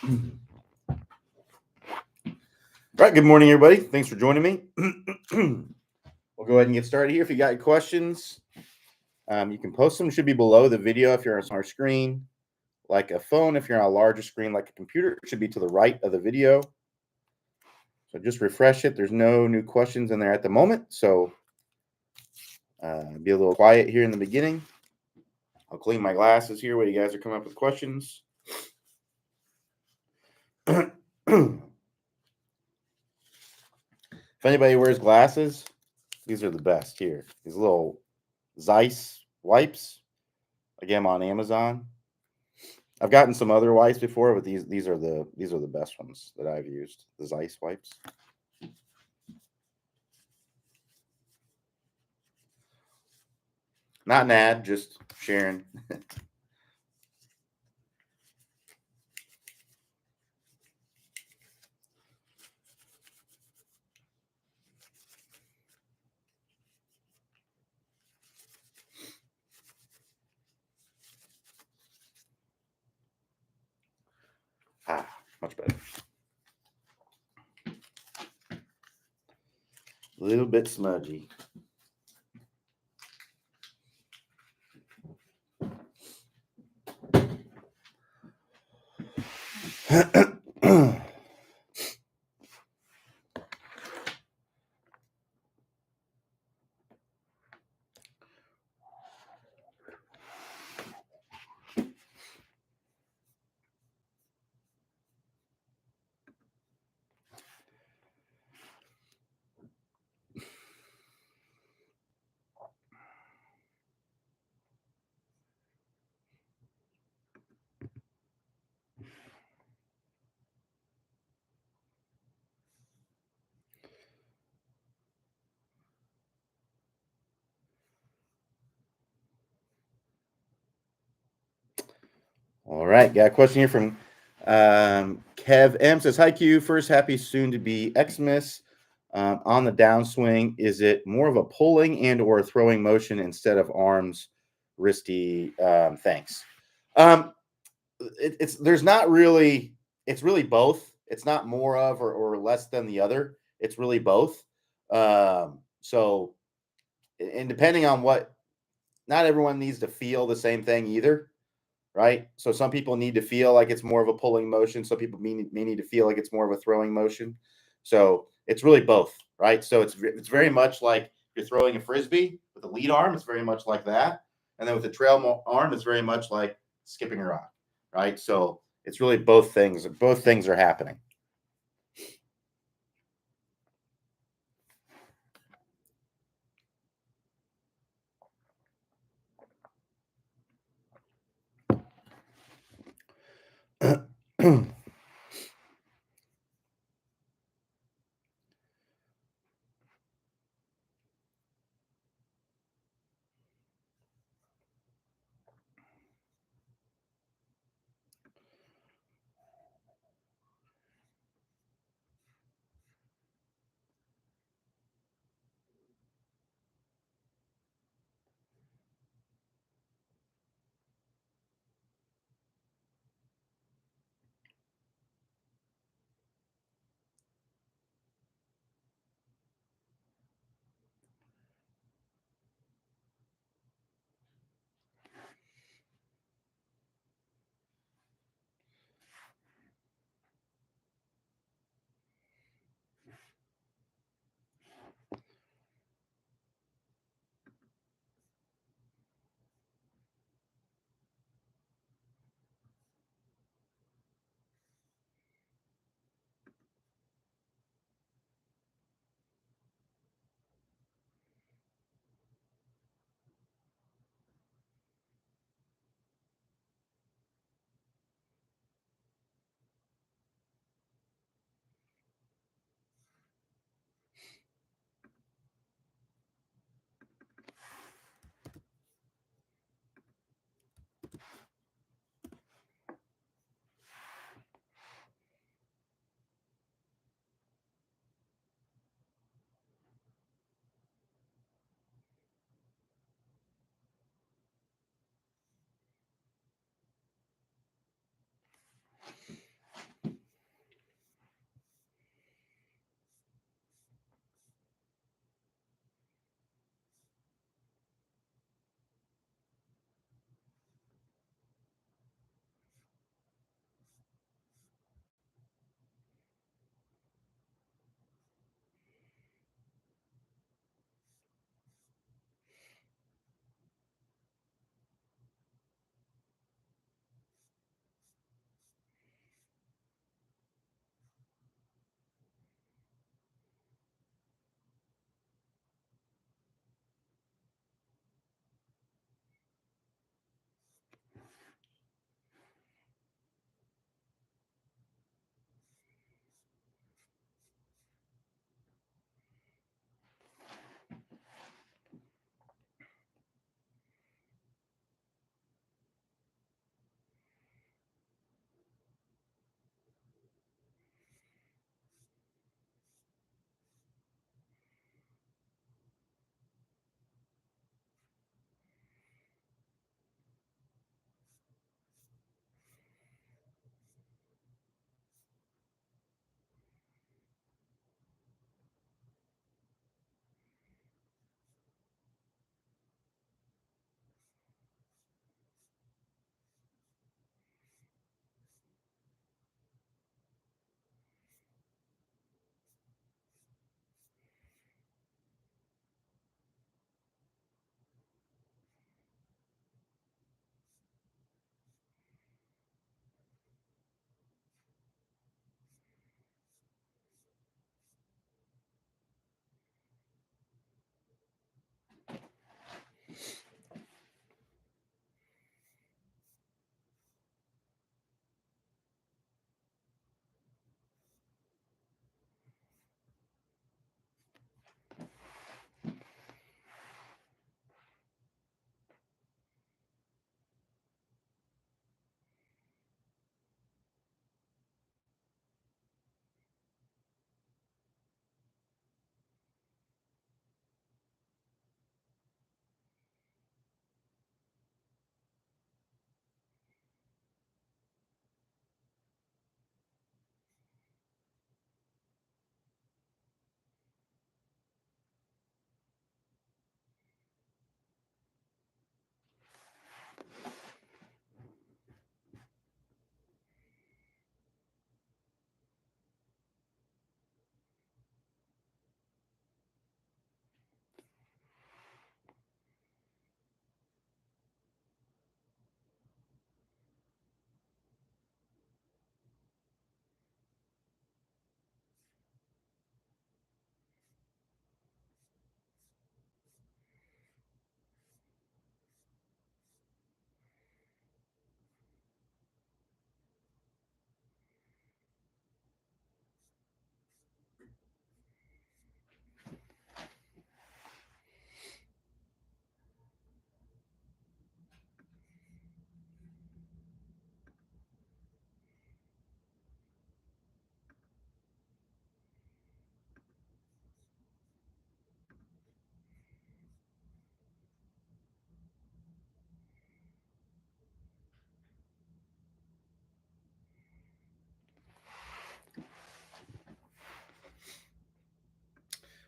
All right, good morning, everybody. Thanks for joining me. We'll go ahead and get started here. If you got any questions, you can post them. It should be below the video if you're on our screen. Like a phone, if you're on a larger screen like a computer, it should be to the right of the video. So just refresh it. There's no new questions in there at the moment. So be a little quiet here in the beginning. I'll clean my glasses here while you guys are coming up with questions. If anybody wears glasses, these are the best here. These little Zeiss wipes. Again, on Amazon. I've gotten some other wipes before, but these are the best ones that I've used. The Zeiss wipes. Not an ad, just sharing. Much better. A little bit smudgy. All right, got a question here from Kev M. Says, "Hi Q, first happy soon to be Xmas. On the downswing, is it more of a pulling and or throwing motion instead of arms, wristy? Thanks. It's there's not really. It's really both. It's not more of or less than the other. It's really both. So, and depending on what, not everyone needs to feel the same thing either, right? So some people need to feel like it's more of a pulling motion. Some people may need to feel like it's more of a throwing motion. So it's really both, right? So it's very much like you're throwing a frisbee with the lead arm. It's very much like that, and then with the trail arm, it's very much like skipping a rock, right? So it's really both things. Both things are happening.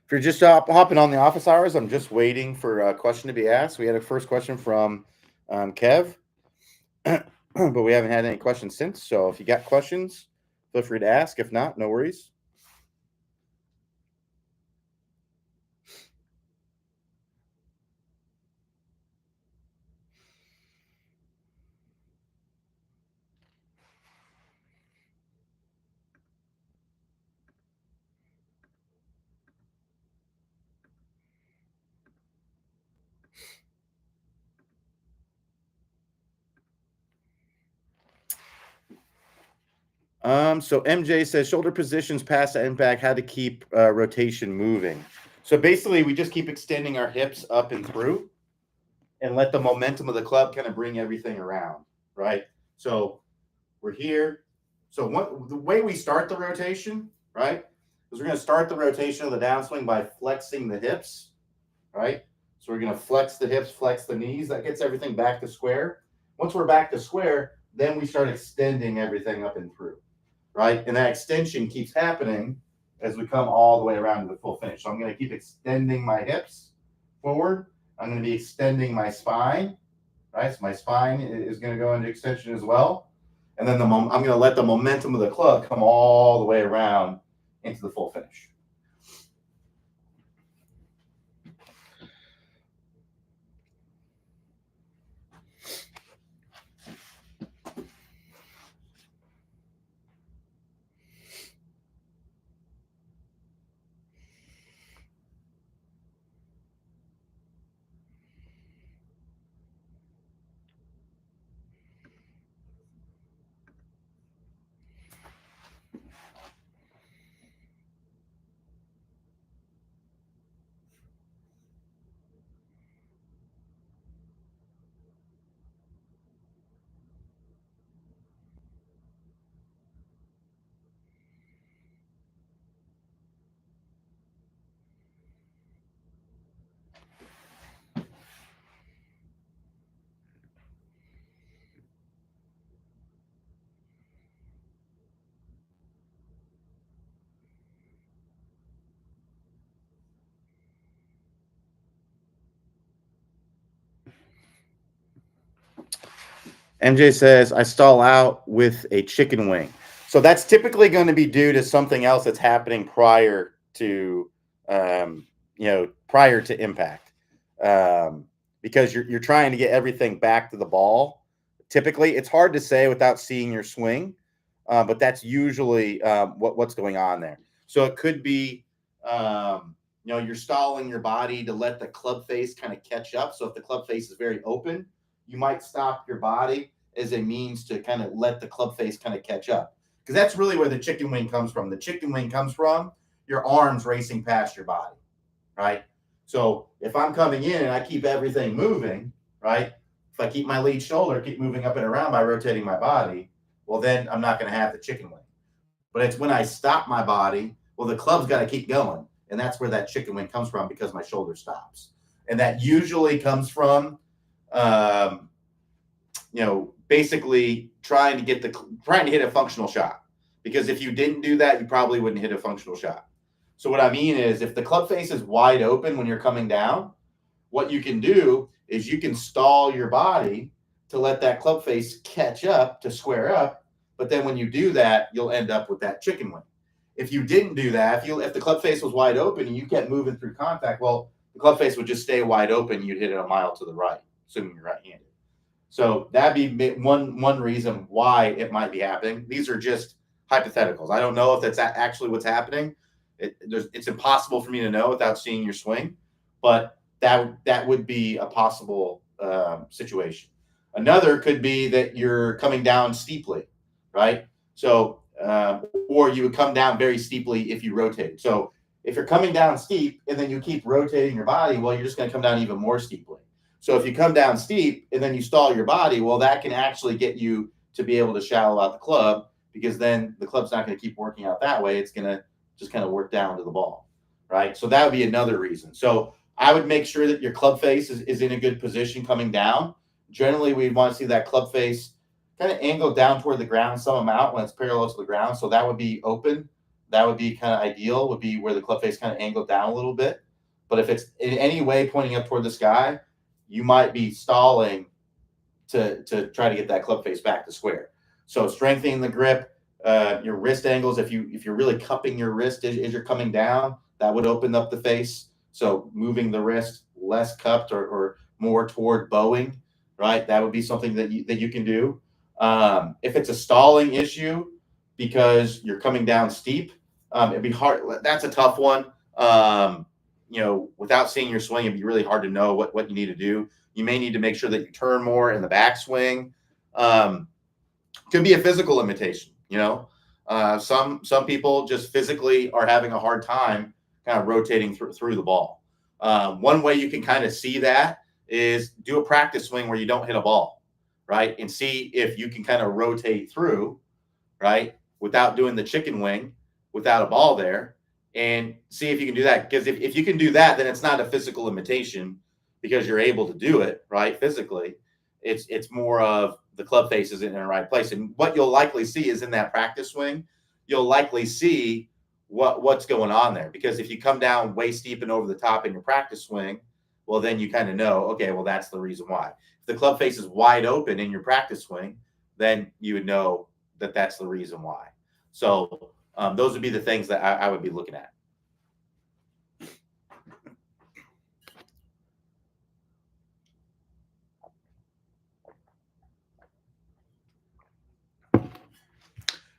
If you're just hopping on the office hours, I'm just waiting for a question to be asked. We had a first question from Kev, but we haven't had any questions since. So if you got questions, feel free to ask. If not, no worries. So MJ says shoulder positions past the impact, how to keep rotation moving. So basically, we just keep extending our hips up and through, and let the momentum of the club kind of bring everything around, right? So we're here. So the way we start the rotation, right, is we're going to start the rotation of the downswing by flexing the hips, right? So we're going to flex the hips, flex the knees. That gets everything back to square. Once we're back to square, then we start extending everything up and through, right? And that extension keeps happening as we come all the way around to the full finish. So I'm going to keep extending my hips forward. I'm going to be extending my spine, right? So my spine is going to go into extension as well. And then I'm going to let the momentum of the club come all the way around into the full finish. MJ says, I stall out with a chicken wing. So that's typically going to be due to something else that's happening prior to, prior to impact, because you're trying to get everything back to the ball. Typically, it's hard to say without seeing your swing, but that's usually what's going on there. So it could be, you're stalling your body to let the club face kind of catch up. So if the club face is very open, you might stop your body as a means to kind of let the club face kind of catch up. Because that's really where the chicken wing comes from. The chicken wing comes from your arms racing past your body, right? So if I'm coming in and I keep everything moving, right? If I keep my lead shoulder, keep moving up and around by rotating my body, well, then I'm not going to have the chicken wing. But it's when I stop my body, well, the club's got to keep going. And that's where that chicken wing comes from, because my shoulder stops. And that usually comes from, basically trying to hit a functional shot. Because if you didn't do that, you probably wouldn't hit a functional shot. So what I mean is, if the club face is wide open when you're coming down, what you can do is you can stall your body to let that club face catch up, to square up. But then when you do that, you'll end up with that chicken wing. If you didn't do that, if the club face was wide open and you kept moving through contact, well, the club face would just stay wide open. You'd hit it a mile to the right, assuming you're right-handed. So that'd be one reason why it might be happening. These are just hypotheticals. I don't know if that's actually what's happening. It's impossible for me to know without seeing your swing, but that would be a possible situation. Another could be that you're coming down steeply, right? So, or you would come down very steeply if you rotate. So if you're coming down steep and then you keep rotating your body, well, you're just going to come down even more steeply. So if you come down steep and then you stall your body, well, that can actually get you to be able to shallow out the club, because then the club's not going to keep working out that way. It's going to just kind of work down to the ball, right? So that would be another reason. So I would make sure that your club face is in a good position coming down. Generally, we'd want to see that club face kind of angle down toward the ground some amount when it's parallel to the ground. So that would be open that would be kind of ideal, would be where the club face kind of angled down a little bit. But if it's in any way pointing up toward the sky, you might be stalling to try to get that club face back to square. So strengthening the grip, your wrist angles. If you're really cupping your wrist as you're coming down, that would open up the face. So moving the wrist less cupped or more toward bowing, right? That would be something that you can do. If it's a stalling issue because you're coming down steep, it'd be hard. That's a tough one. Without seeing your swing, it'd be really hard to know what you need to do. You may need to make sure that you turn more in the backswing. Could be a physical limitation. Some people just physically are having a hard time kind of rotating through the ball. One way you can kind of see that is do a practice swing where you don't hit a ball, right? And see if you can kind of rotate through, right, without doing the chicken wing, without a ball there, and see if you can do that. Because if you can do that, then it's not a physical limitation because you're able to do it, right, physically. It's more of the club face isn't in the right place. And what you'll likely see is in that practice swing, you'll likely see what's going on there. Because if you come down way steep and over the top in your practice swing, well, then you kind of know, okay, well, that's the reason why. If the club face is wide open in your practice swing, then you would know that that's the reason why. So those would be the things that I would be looking at.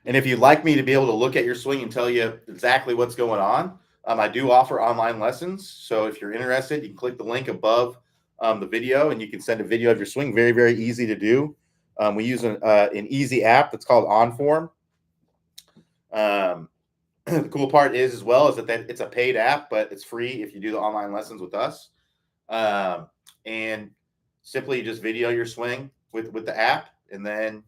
And if you'd like me to be able to look at your swing and tell you exactly what's going on, I do offer online lessons. So if you're interested, you can click the link above the video and you can send a video of your swing. Very, very easy to do. We use an easy app that's called OnForm. The cool part is as well is that it's a paid app, but it's free if you do the online lessons with us. And simply just video your swing with the app and then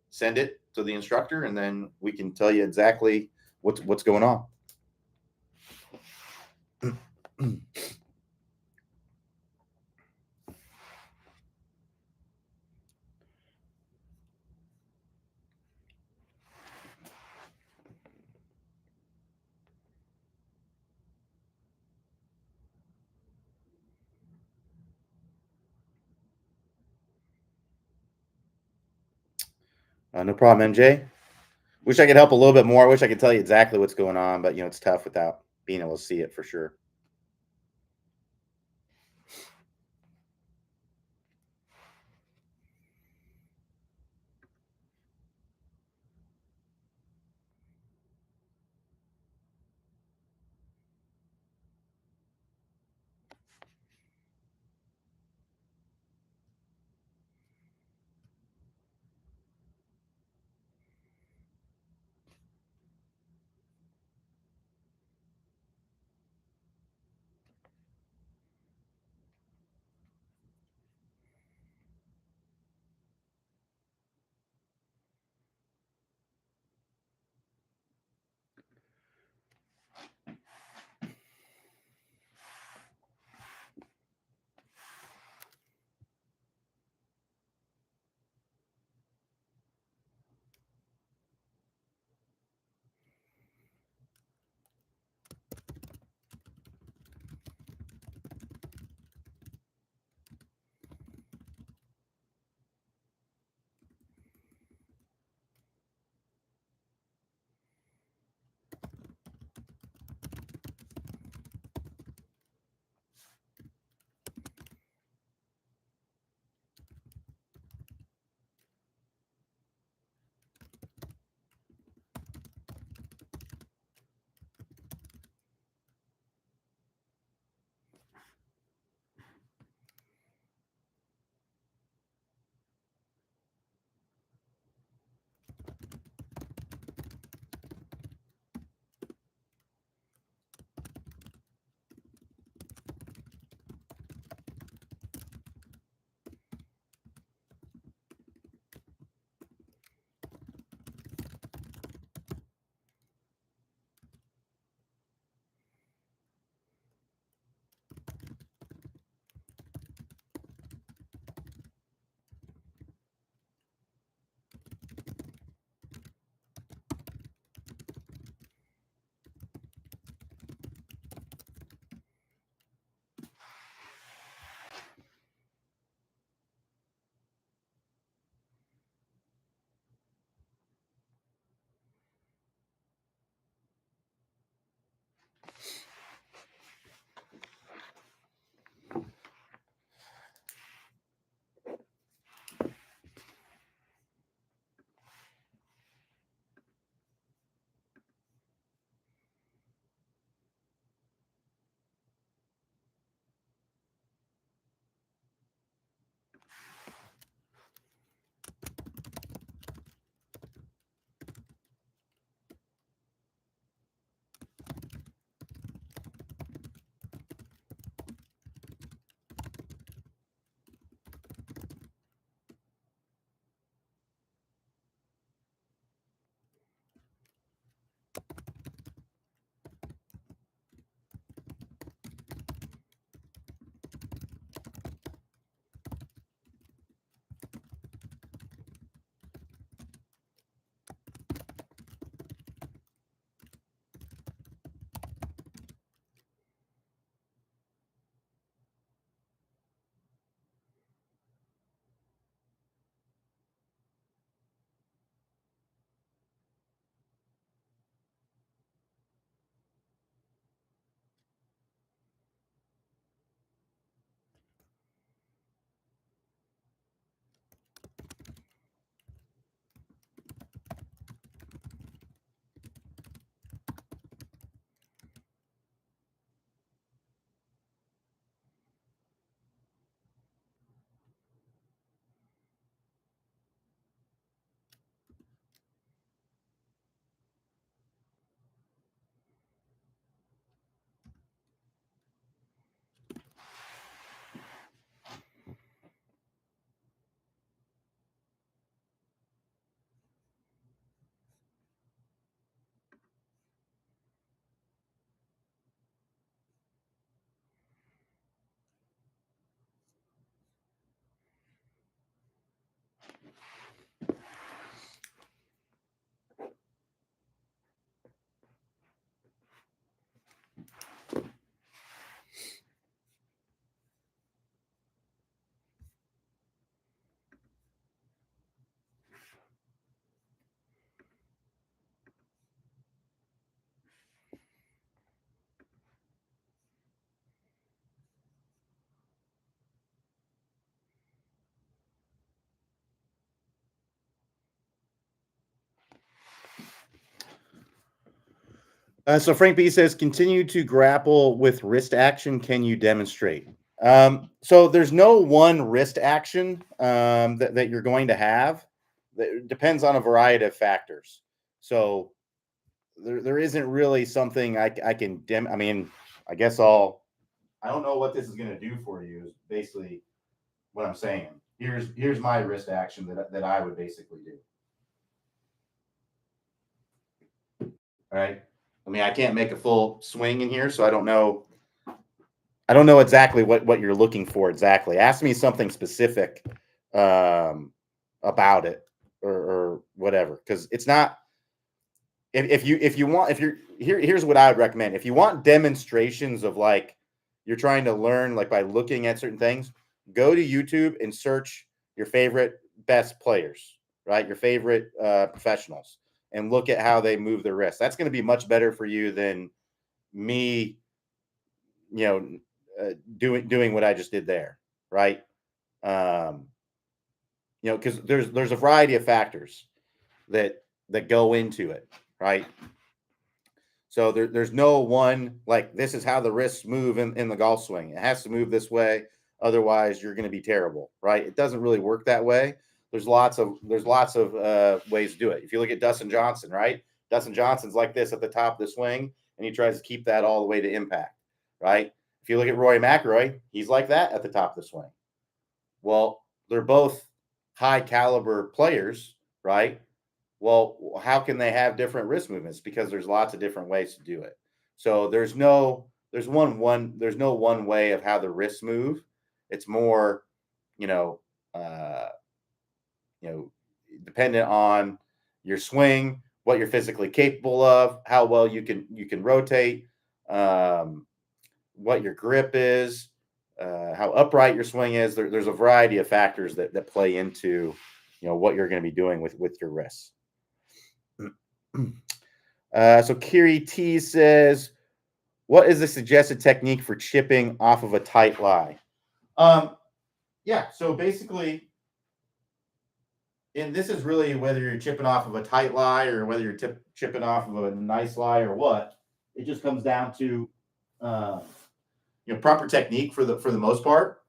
send it to the instructor, and then we can tell you exactly what's going on. No problem, MJ. Wish I could help a little bit more. I wish I could tell you exactly what's going on, but it's tough without being able to see it for sure. So Frank B says, continue to grapple with wrist action. Can you demonstrate? So there's no one wrist action that you're going to have. It depends on a variety of factors. So there isn't really something I can I mean, I guess I don't know what this is going to do for you is basically what I'm saying. Here's my wrist action that I would basically do. All right. I mean, I can't make a full swing in here, so I don't know. I don't know exactly what you're looking for exactly. Ask me something specific about it or whatever, because it's not. If you want, if you're here's what I would recommend. If you want demonstrations of like you're trying to learn like by looking at certain things, go to YouTube and search your favorite best players, right? Your favorite professionals, and look at how they move their wrists. That's going to be much better for you than me, doing what I just did there, right? Because there's a variety of factors that go into it, right? So there's no one like this is how the wrists move in the golf swing. It has to move this way, otherwise you're going to be terrible, right? It doesn't really work that way. There's lots of ways to do it. If you look at Dustin Johnson, right? Dustin Johnson's like this at the top of the swing, and he tries to keep that all the way to impact, right? If you look at Rory McIlroy, he's like that at the top of the swing. Well, they're both high caliber players, right? Well, how can they have different wrist movements? Because there's lots of different ways to do it. So there's no one way of how the wrists move. It's more, dependent on your swing, what you're physically capable of, how well you can rotate, what your grip is, how upright your swing is. There's a variety of factors that play into, what you're going to be doing with your wrists. So Kiri T says, what is the suggested technique for chipping off of a tight lie? Yeah, so basically, and this is really whether you're chipping off of a tight lie or whether you're chipping off of a nice lie or what. It just comes down to proper technique for the most part.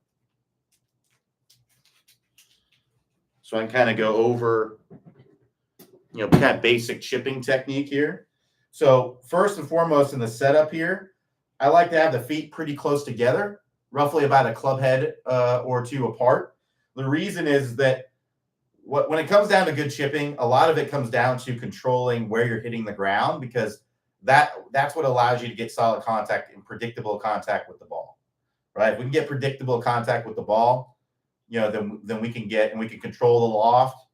So I can kind of go over kind of basic chipping technique here. So first and foremost in the setup here, I like to have the feet pretty close together, roughly about a club head or two apart. The reason is that when it comes down to good chipping, a lot of it comes down to controlling where you're hitting the ground, because that's what allows you to get solid contact and predictable contact with the ball, right? If we can get predictable contact with the ball, then we can control the loft,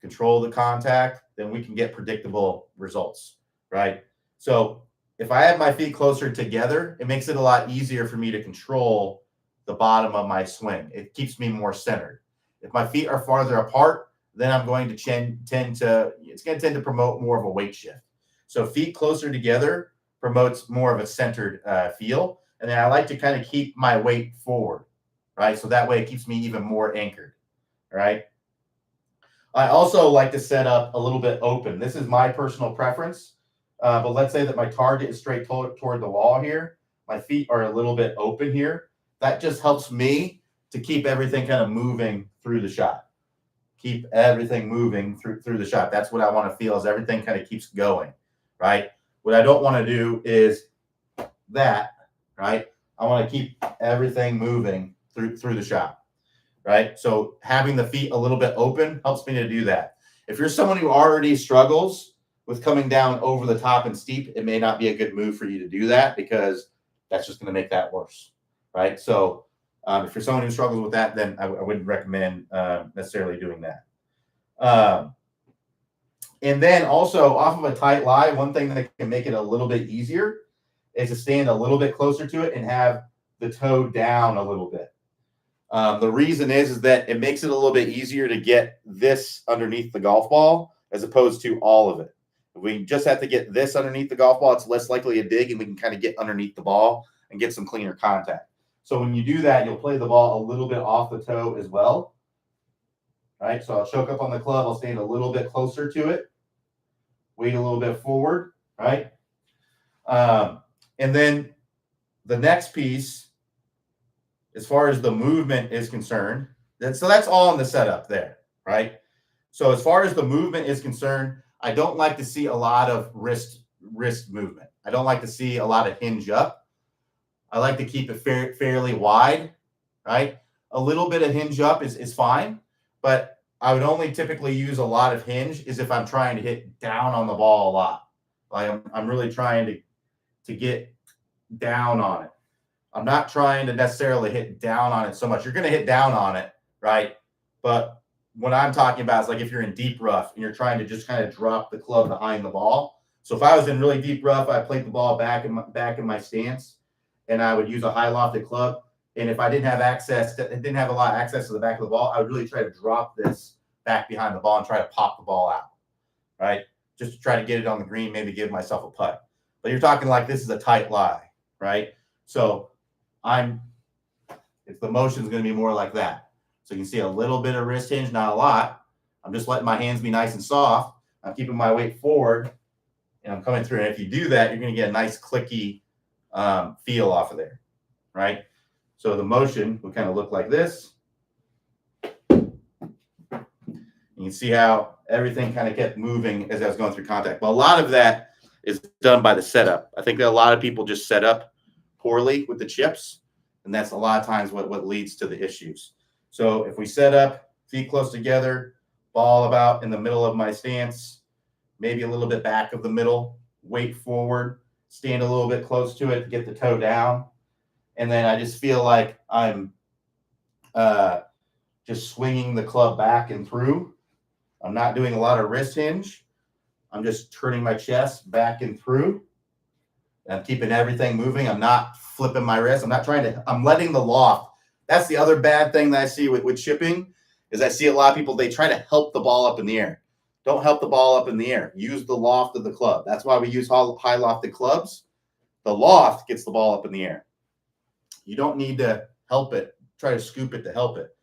control the contact, then we can get predictable results, right? So if I have my feet closer together, it makes it a lot easier for me to control the bottom of my swing. It keeps me more centered. If my feet are farther apart, then I'm going to tend to promote more of a weight shift. So feet closer together promotes more of a centered feel. And then I like to kind of keep my weight forward, right? So that way it keeps me even more anchored, right? I also like to set up a little bit open. This is my personal preference. But let's say that my target is straight toward the wall here. My feet are a little bit open here. That just helps me to keep everything kind of moving through the shot. Keep everything moving through the shot. That's what I want to feel, is everything kind of keeps going, right? What I don't want to do is that, right? I want to keep everything moving through the shot, right? So having the feet a little bit open helps me to do that. If you're someone who already struggles with coming down over the top and steep, it may not be a good move for you to do that, because that's just going to make that worse, right? So if you're someone who struggles with that, then I wouldn't recommend necessarily doing that. And then also off of a tight lie, one thing that can make it a little bit easier is to stand a little bit closer to it and have the toe down a little bit. The reason is that it makes it a little bit easier to get this underneath the golf ball as opposed to all of it. If we just have to get this underneath the golf ball, it's less likely to dig, and we can kind of get underneath the ball and get some cleaner contact. So when you do that, you'll play the ball a little bit off the toe as well. Right? So I'll choke up on the club. I'll stand a little bit closer to it. Weight a little bit forward, right? And then the next piece, as far as the movement is concerned, so that's all in the setup there, right? So as far as the movement is concerned, I don't like to see a lot of wrist movement. I don't like to see a lot of hinge up. I like to keep it fairly wide, right? A little bit of hinge up is fine, but I would only typically use a lot of hinge is if I'm trying to hit down on the ball a lot. Like I'm really trying to get down on it. I'm not trying to necessarily hit down on it so much. You're going to hit down on it, right? But what I'm talking about is like if you're in deep rough and you're trying to just kind of drop the club behind the ball. So if I was in really deep rough, I played the ball back in my stance, and I would use a high lofted club. And if I didn't have a lot of access to the back of the ball, I would really try to drop this back behind the ball and try to pop the ball out, right? Just to try to get it on the green, maybe give myself a putt. But you're talking like this is a tight lie, right? So the motion is going to be more like that. So you can see a little bit of wrist hinge, not a lot. I'm just letting my hands be nice and soft. I'm keeping my weight forward, and I'm coming through. And if you do that, you're going to get a nice clicky feel off of there, right? So the motion would kind of look like this. You can see how everything kind of kept moving as I was going through contact. But a lot of that is done by the setup. I think that a lot of people just set up poorly with the chips, and that's a lot of times what leads to the issues. So if we set up, feet close together, ball about in the middle of my stance, maybe a little bit back of the middle, weight forward, stand a little bit close to it to get the toe down. And then I just feel like I'm just swinging the club back and through. I'm not doing a lot of wrist hinge. I'm just turning my chest back and through. And I'm keeping everything moving. I'm not flipping my wrist. I'm letting the loft. That's the other bad thing that I see with chipping is I see a lot of people, they try to help the ball up in the air. Don't help the ball up in the air. Use the loft of the club. That's why we use high lofted clubs. The loft gets the ball up in the air. You don't need to help it. Try to scoop it to help it.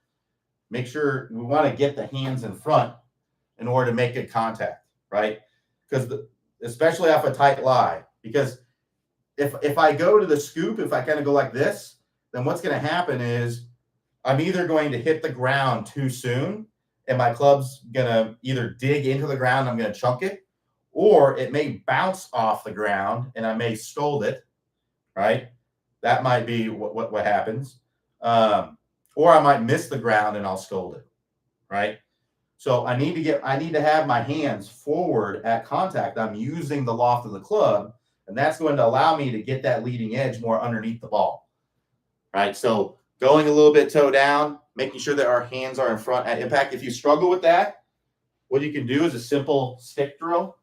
Make sure we want to get the hands in front in order to make good contact, right? Because especially off a tight lie, because if I go to the scoop, if I kind of go like this, then what's going to happen is I'm either going to hit the ground too soon and my club's going to either dig into the ground, I'm going to chunk it, or it may bounce off the ground and I may scold it, right? That might be what happens. Or I might miss the ground and I'll scold it, right? So I need to have my hands forward at contact. I'm using the loft of the club, and that's going to allow me to get that leading edge more underneath the ball, right? So going a little bit toe down, making sure that our hands are in front at impact. If you struggle with that, what you can do is a simple stick drill.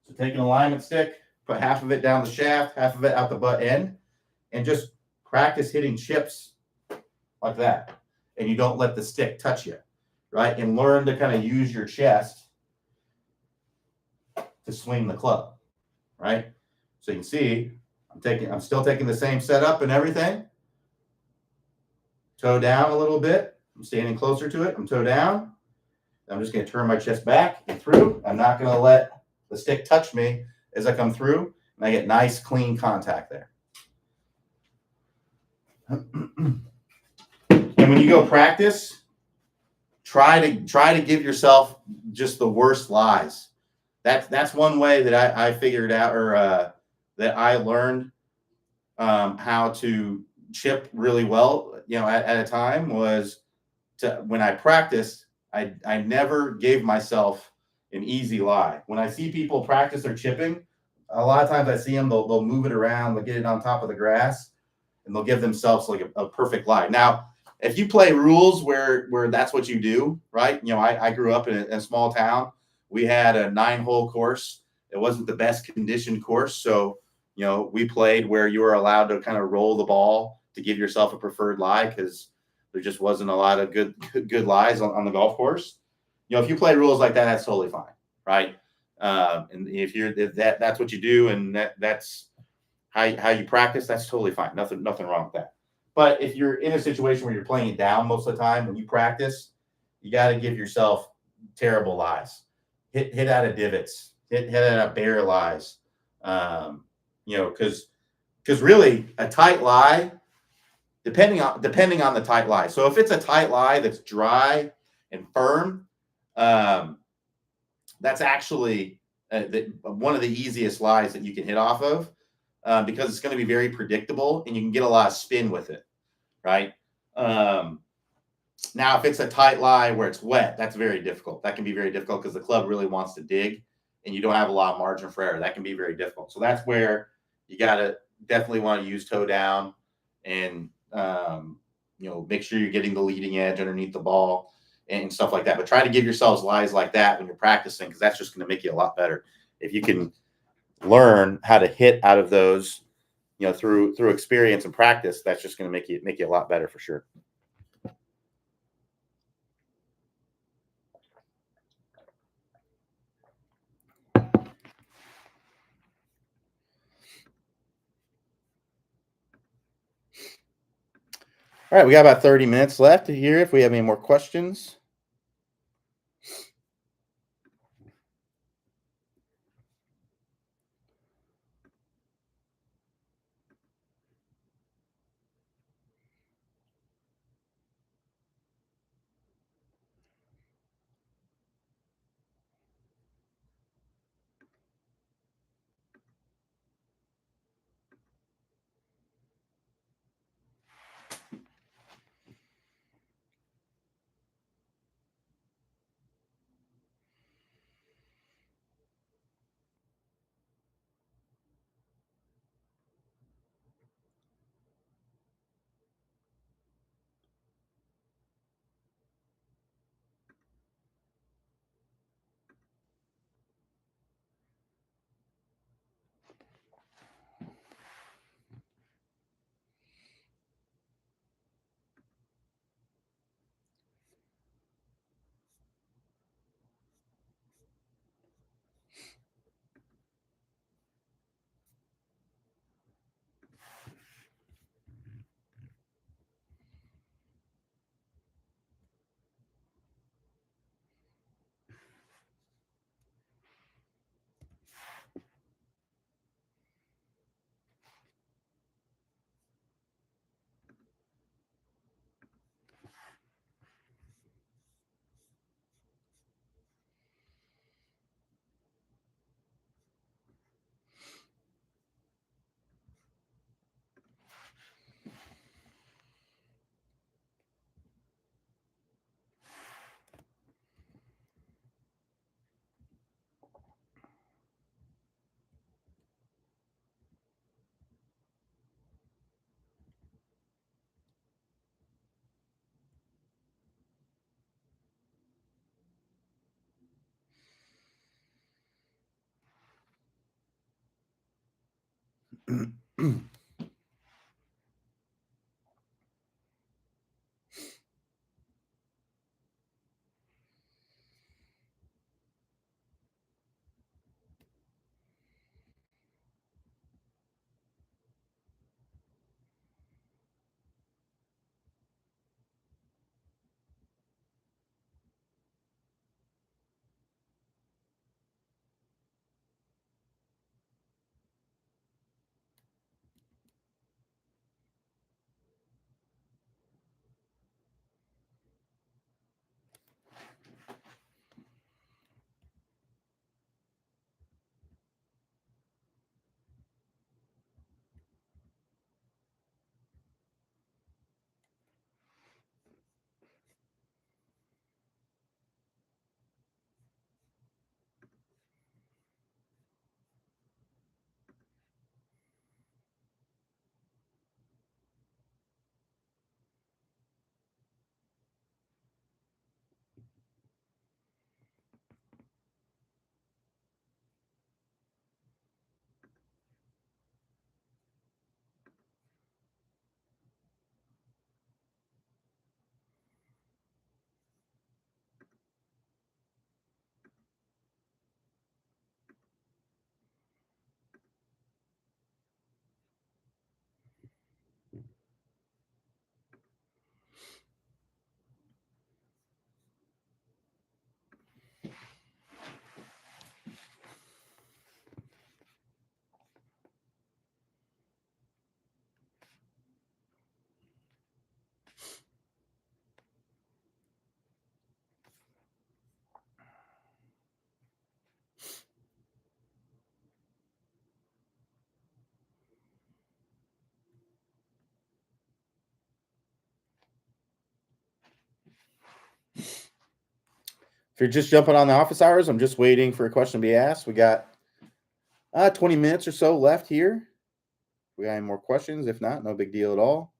So take an alignment stick, put half of it down the shaft, half of it out the butt end, and just practice hitting chips like that. And you don't let the stick touch you, right? And learn to kind of use your chest to swing the club, right? So you can see I'm still taking the same setup and everything. Toe down a little bit. I'm standing closer to it. I'm toe down. I'm just going to turn my chest back and through. I'm not going to let the stick touch me as I come through, and I get nice, clean contact there. And when you go practice, try to give yourself just the worst lies. That's one way that I figured out, or that I learned how to chip really well, at a time, was when I practiced, I never gave myself an easy lie. When I see people practice their chipping, a lot of times I see them, they'll move it around, they'll get it on top of the grass, and they'll give themselves like a perfect lie. Now, if you play rules where that's what you do, right? I grew up in a small town. We had a 9-hole course. It wasn't the best conditioned course. So, we played where you were allowed to kind of roll the ball to give yourself a preferred lie, because there just wasn't a lot of good lies on the golf course. If you play rules like that, that's totally fine, right? And if that's what you do, and that's how you practice, that's totally fine. Nothing wrong with that. But if you're in a situation where you're playing it down most of the time when you practice, you got to give yourself terrible lies. Hit out of divots. Hit out of bare lies. because really a tight lie, depending on the tight lie. So if it's a tight lie that's dry and firm, that's actually one of the easiest lies that you can hit off of, because it's going to be very predictable and you can get a lot of spin with it, right? Now, if it's a tight lie where it's wet, that's very difficult. That can be very difficult because the club really wants to dig and you don't have a lot of margin for error. That can be very difficult. So that's where you got to definitely want to use toe down and, make sure you're getting the leading edge underneath the ball and stuff like that. But try to give yourselves lies like that when you're practicing, because that's just going to make you a lot better. If you can learn how to hit out of those, through experience and practice, that's just going to make you a lot better for sure. All right, we got about 30 minutes left to hear if we have any more questions. you're just jumping on the office hours, I'm just waiting for a question to be asked. We got 20 minutes or so left here. We got any more questions? If not, no big deal at all.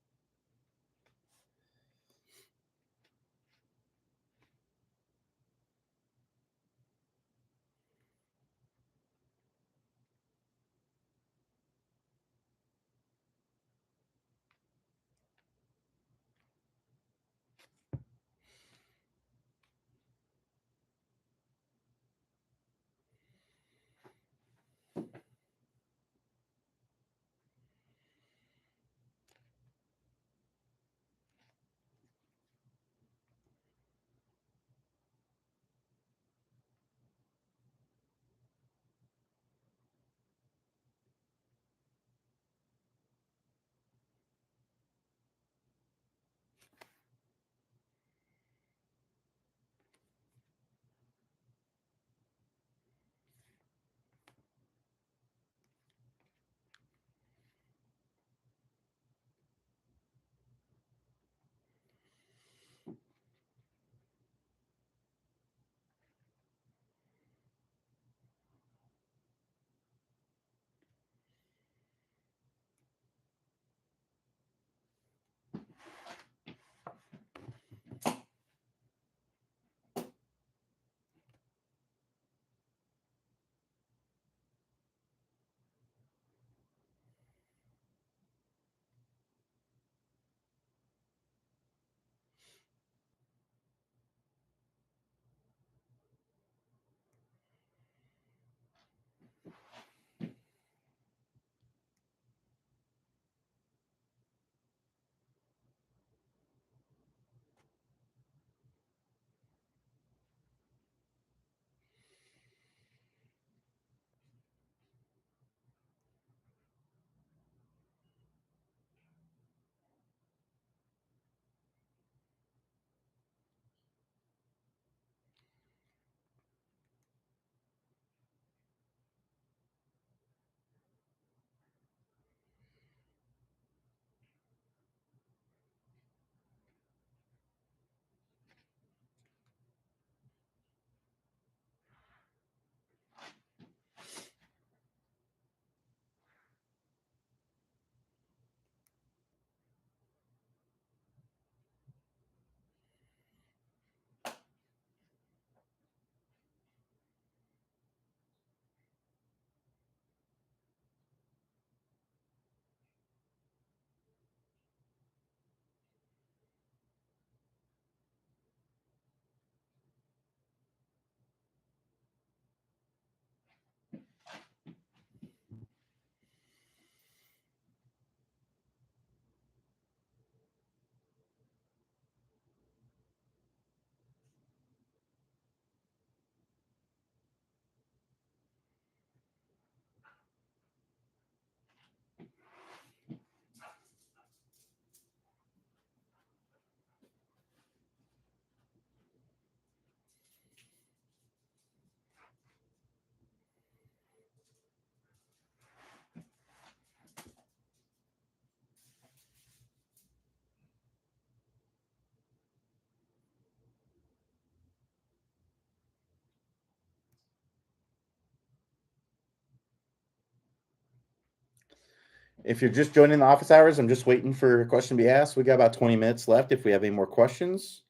If you're just joining the office hours, I'm just waiting for a question to be asked. We got about 20 minutes left if we have any more questions.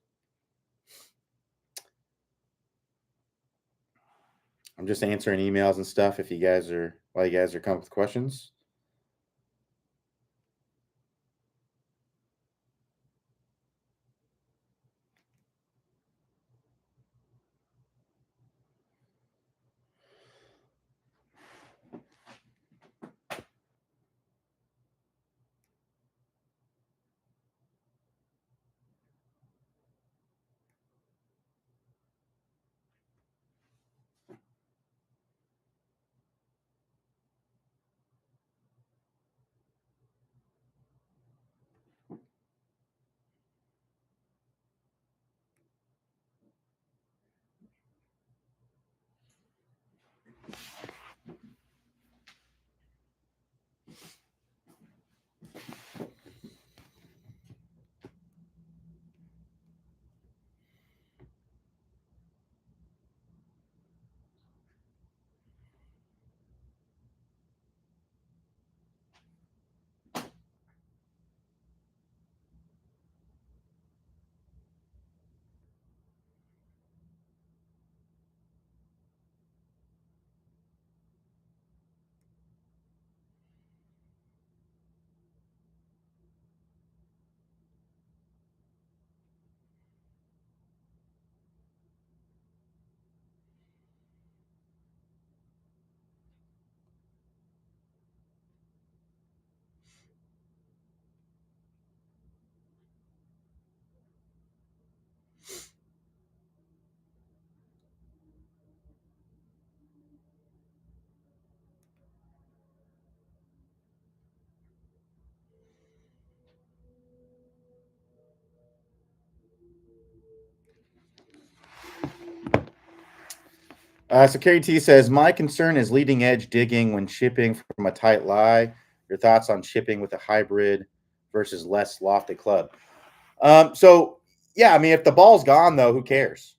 I'm just answering emails and stuff if you guys are while you guys are coming with questions. So Kerry T says, my concern is leading edge digging when chipping from a tight lie. Your thoughts on chipping with a hybrid versus less lofted club? So yeah, I mean, if the ball's gone though, who cares?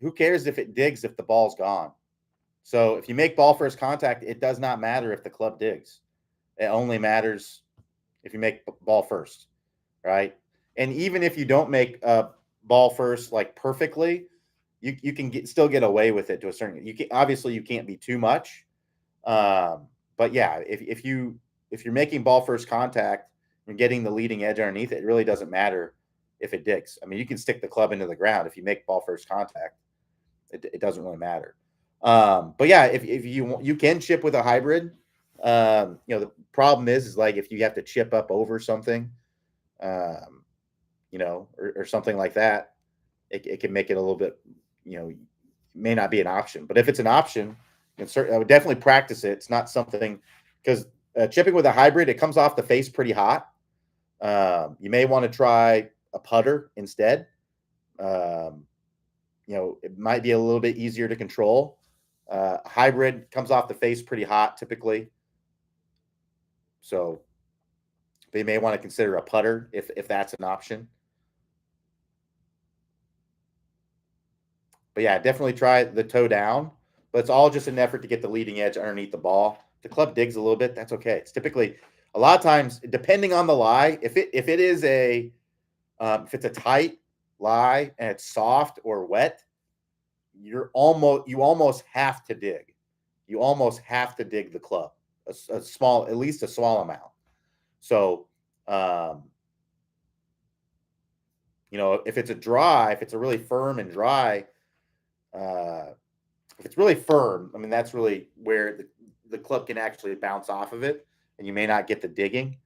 Who cares if it digs if the ball's gone? So if you make ball first contact, it does not matter if the club digs. It only matters if you make ball first, right? And even if you don't make ball first like perfectly, you can still get away with it to a certain. You can obviously you can't be too much, but yeah, if you're making ball first contact and getting the leading edge underneath it, it really doesn't matter if it digs. I mean, you can stick the club into the ground if you make ball first contact. It doesn't really matter. But yeah, if you can chip with a hybrid, the problem is like if you have to chip up over something, um, or something like that, it can make it a little bit, may not be an option. But if it's an option, I would definitely practice it. It's not something because chipping with a hybrid, it comes off the face pretty hot. You may want to try a putter instead. Um, it might be a little bit easier to control. Hybrid comes off the face pretty hot typically. So they may want to consider a putter if that's an option. But yeah, definitely try the toe down. But it's all just an effort to get the leading edge underneath the ball. If the club digs a little bit, that's okay. It's typically a lot of times, depending on the lie, if it is if it's a tight lie and it's soft or wet, you almost have to dig. You almost have to dig the club a small, at least a small amount. So, um, if it's if it's a really firm and dry, uh, if it's really firm, I mean, that's really where the club can actually bounce off of it and you may not get the digging.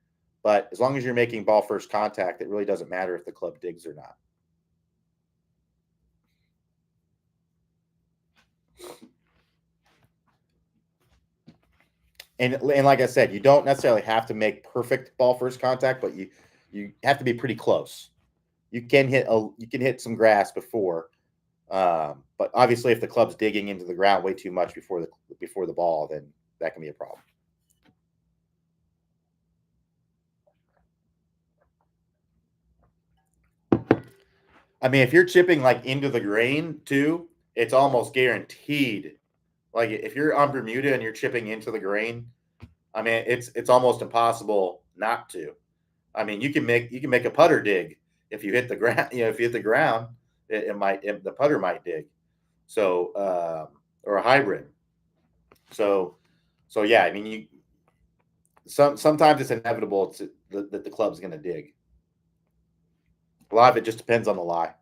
But as long as you're making ball first contact, it really doesn't matter if the club digs or not. And like I said, you don't necessarily have to make perfect ball first contact, but you have to be pretty close. You can hit some grass before, but obviously if the club's digging into the ground way too much before the ball, then that can be a problem. I mean, if you're chipping like into the grain too, it's almost guaranteed. Like if you're on Bermuda and you're chipping into the grain, I mean, it's almost impossible not to. I mean, you can make a putter dig if you hit the ground. If you hit the ground, the putter might dig. So or a hybrid. So yeah, I mean, sometimes it's inevitable that the club's going to dig. A lot of it just depends on the lie.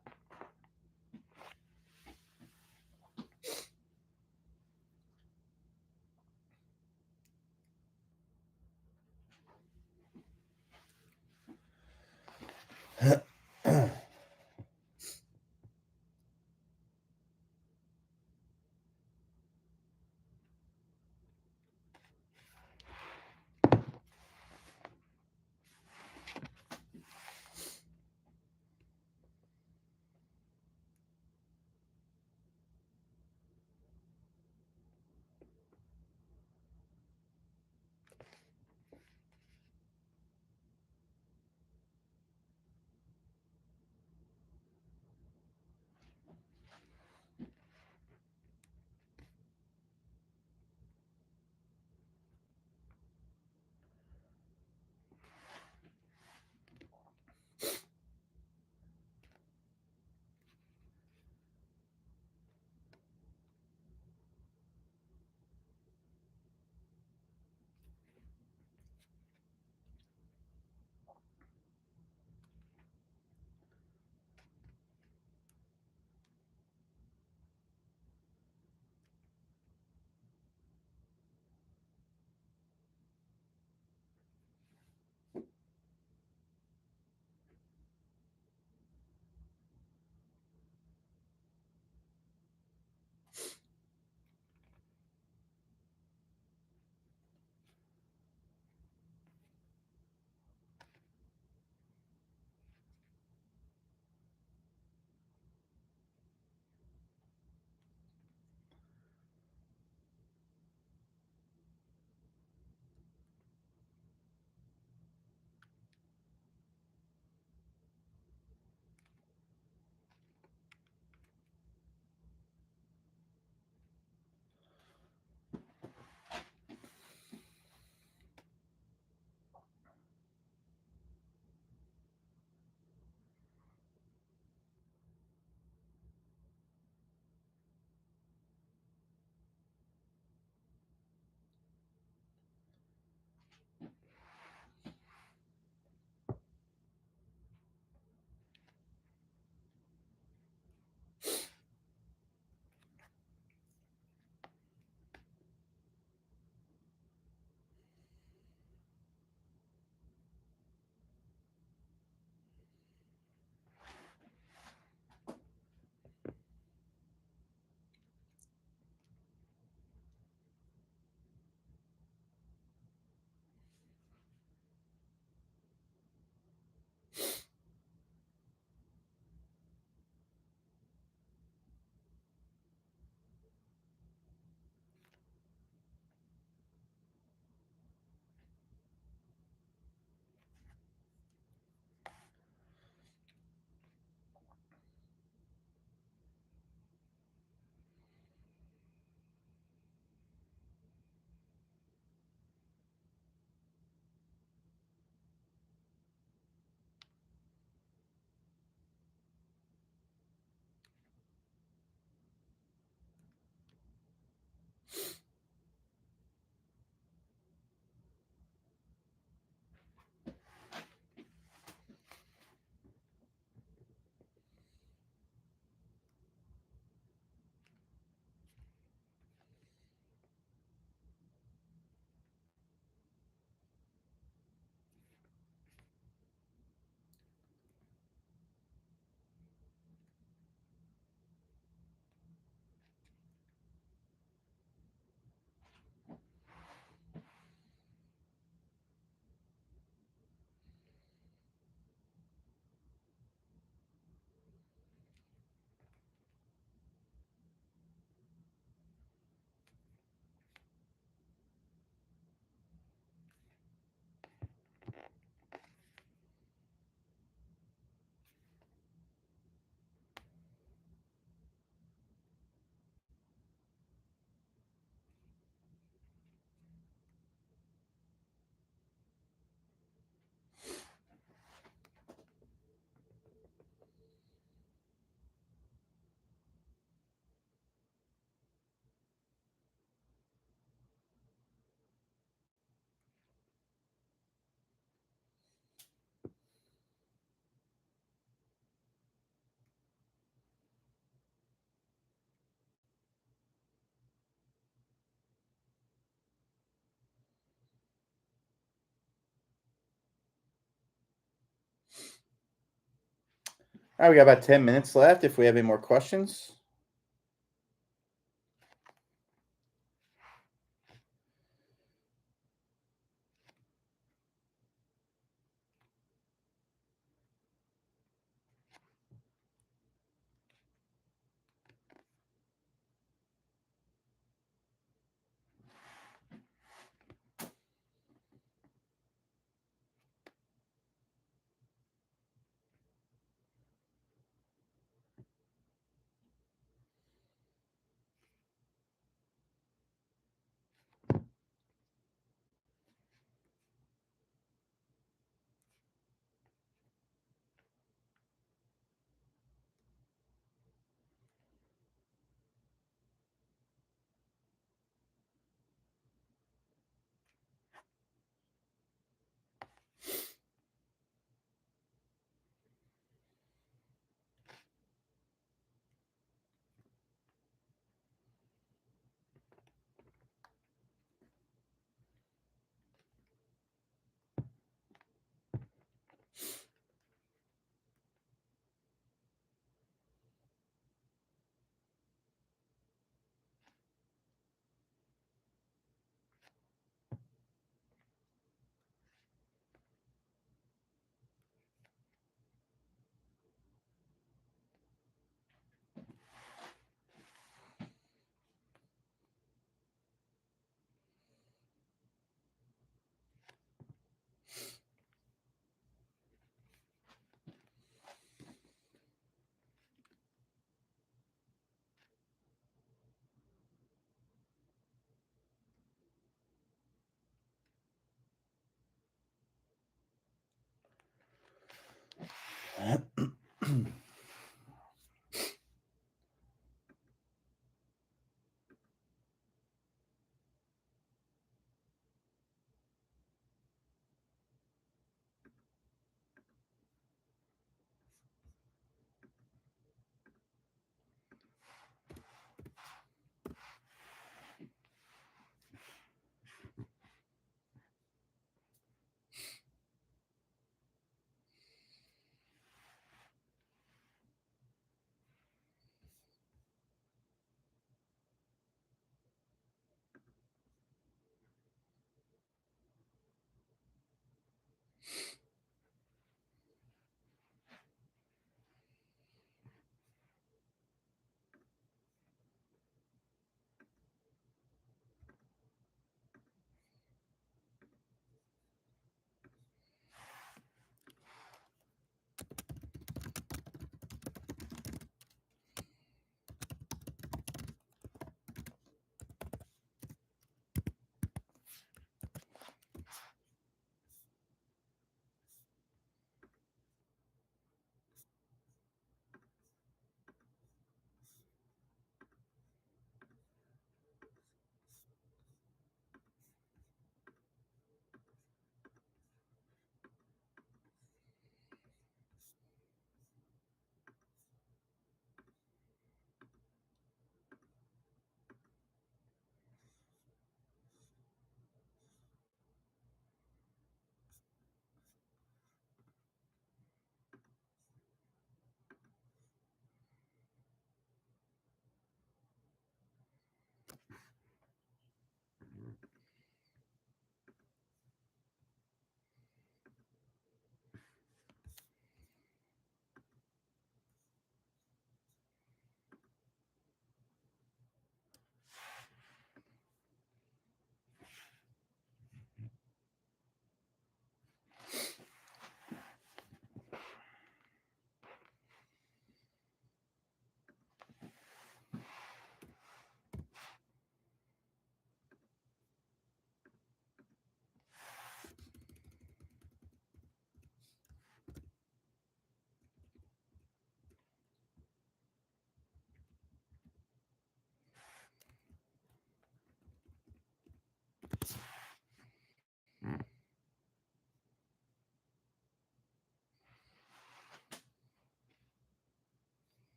All right, we got about 10 minutes left. If we have any more questions.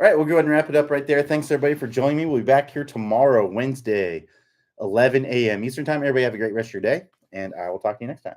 All right, we'll go ahead and wrap it up right there. Thanks, everybody, for joining me. We'll be back here tomorrow, Wednesday, 11 a.m. Eastern Time. Everybody have a great rest of your day, and I will talk to you next time.